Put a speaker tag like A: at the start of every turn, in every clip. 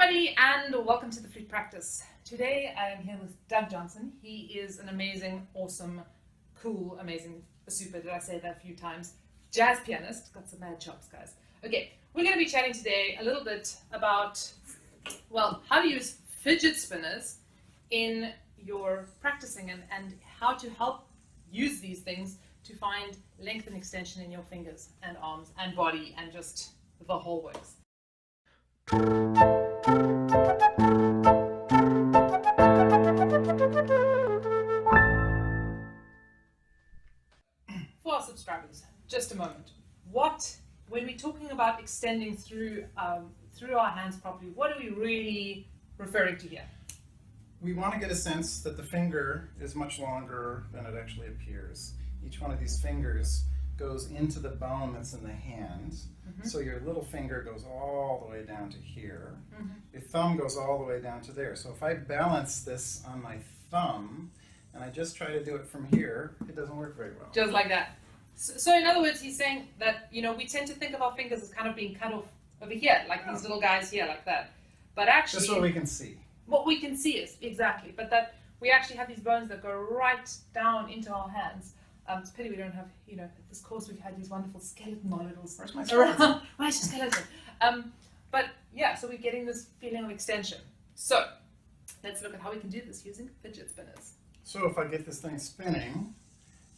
A: everybody, and welcome to the Flute Practice. Today I am here with Doug Johnson. He is an amazing, awesome, cool, amazing, super, did I say that a few times, jazz pianist. Got some mad chops, guys. Okay, we're going to be chatting today a little bit about, well, how to use fidget spinners in your practicing and how to help use these things to find length and extension in your fingers and arms and body and just the whole works. For our subscribers, just a moment. When we're talking about extending through our hands properly, what are we really referring to here?
B: We want to get a sense that the finger is much longer than it actually appears. Each one of these fingers goes into the bone that's in the hand. Mm-hmm. So your little finger goes all the way down to here. Mm-hmm. Your thumb goes all the way down to there. So if I balance this on my thumb and I just try to do it from here, it doesn't work very well.
A: Just like that. So in other words, he's saying that, we tend to think of our fingers as kind of being cut off over here, like these little guys here, like that. But actually,
B: just what we can see.
A: What we can see is, exactly, but that we actually have these bones that go right down into our hands. It's a pity we don't have, at this course we've had these wonderful skeleton models.
B: Where's my skeleton?
A: Where's your skeleton? But yeah, so we're getting this feeling of extension. So let's look at how we can do this using fidget spinners.
B: So if I get this thing spinning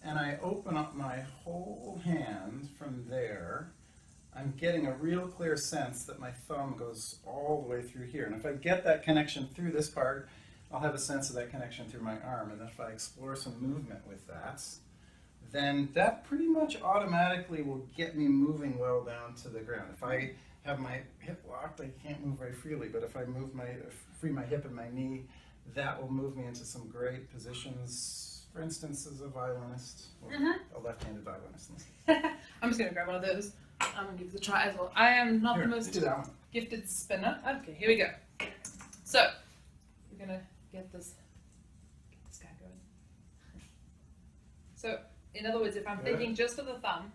B: and I open up my whole hand from there, I'm getting a real clear sense that my thumb goes all the way through here. And if I get that connection through this part, I'll have a sense of that connection through my arm. And if I explore some movement with that, then that pretty much automatically will get me moving well down to the ground. If I have my hip locked, I can't move very freely, but if I free my hip and my knee, that will move me into some great positions. For instance, as a violinist, or a left-handed violinist.
A: I'm just going to grab one of those. I'm going to give this a try as well. I am not the most gifted spinner. Okay, here we go. So, we're going to get this guy going. So, in other words, if I'm thinking just of the thumb,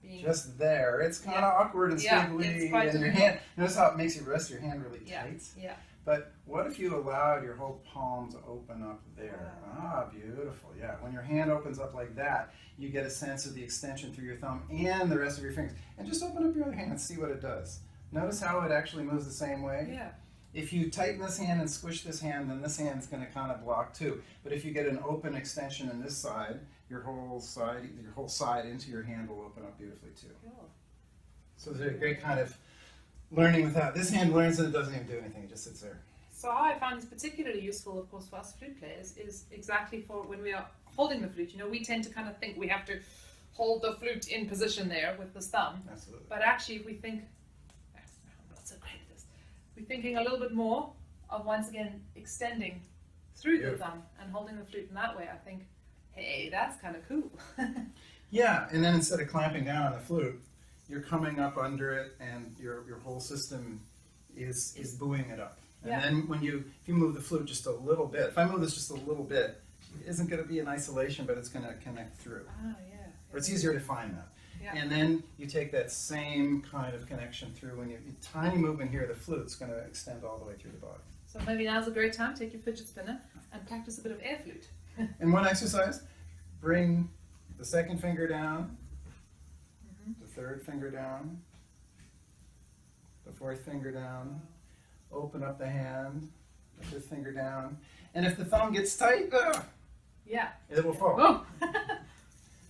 A: being
B: just there, it's kind of awkward and squiggly in your hand. Notice how it makes you rest your hand really tight.
A: Yeah.
B: But what if you allowed your whole palm to open up there? Ah, beautiful. Yeah. When your hand opens up like that, you get a sense of the extension through your thumb and the rest of your fingers. And just open up your other hand and see what it does. Notice how it actually moves the same way?
A: Yeah.
B: If you tighten this hand and squish this hand, then this hand's going to kind of block too. But if you get an open extension in this side, your whole side into your hand will open up beautifully too. Cool. So there's a great kind of learning with that. This hand learns and it doesn't even do anything, it just sits there.
A: So how I find this particularly useful, of course, for us flute players is exactly for when we are holding the flute. We tend to kind of think we have to hold the flute in position there with the thumb.
B: Absolutely.
A: But actually, if we think, I'm not so great at this, we're thinking a little bit more of, once again, extending through the thumb and holding the flute in that way. I think, hey, that's kind of cool.
B: Yeah, and then instead of clamping down on the flute, you're coming up under it and your whole system is buoying it up. And then if you move the flute just a little bit, if I move this just a little bit, it isn't going to be in isolation, but it's going to connect through.
A: Ah, yeah.
B: Or it's easier to find that. Yeah. And then you take that same kind of connection through, when you tiny movement here, the flute's going to extend all the way through the body.
A: So maybe now's a great time, take your fidget spinner and practice a bit of air flute.
B: And one exercise, bring the second finger down, the third finger down, the fourth finger down, open up the hand, the fifth finger down, and if the thumb gets tight, it will fall.
A: Oh.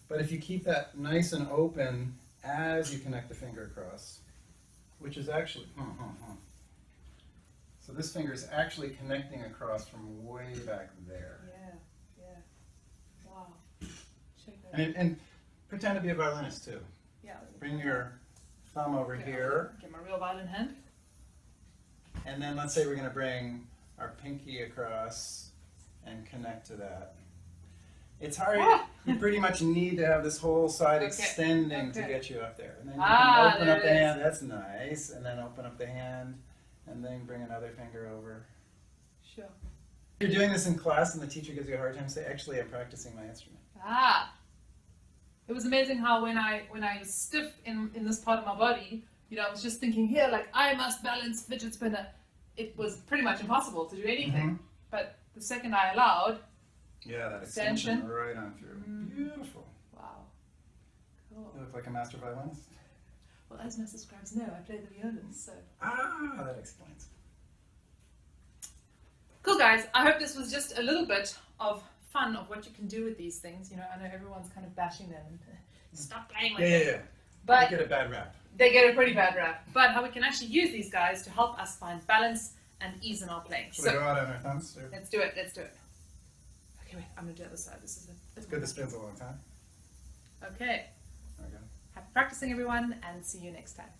B: But if you keep that nice and open as you connect the finger across, which is actually, so this finger is actually connecting across from way back there.
A: Yeah. Wow. Check that.
B: And pretend to be a violinist too.
A: Yeah.
B: Bring your thumb over here.
A: Get my real violin hand.
B: And then let's say we're going to bring our pinky across and connect to that. It's hard. You pretty much need to have this whole side extending to get you up there. And then you can open up the hand. That's nice. And then open up the hand. And then bring another finger over.
A: Sure.
B: If you're doing this in class and the teacher gives you a hard time, say, actually, I'm practicing my instrument.
A: It was amazing how when I was stiff in this part of my body, I was just thinking here, like, I must balance fidget spinner. it was pretty much impossible to do anything.
B: Mhm.
A: But the second I allowed,
B: Yeah, that
A: Extension.
B: extension right on through. Beautiful.
A: wow, cool.
B: You look like a master violinist.
A: Well, as my subscribers know, I play the violin, so.
B: Ah, that explains.
A: Cool, guys. I hope this was just a little bit of fun of what you can do with these things. You know, I know everyone's kind of bashing them and stop playing with them.
B: Yeah.
A: But
B: They get a bad rap.
A: they get a pretty bad rap. But how we can actually use these guys to help us find balance and ease in our playing.
B: Should we go out on our thumbs? Or?
A: Let's do it. Let's do it. Okay, wait. I'm gonna do the other side. This is
B: It's good. This spins a long time.
A: Okay.
B: There we go.
A: Happy practicing, everyone, and see you next time.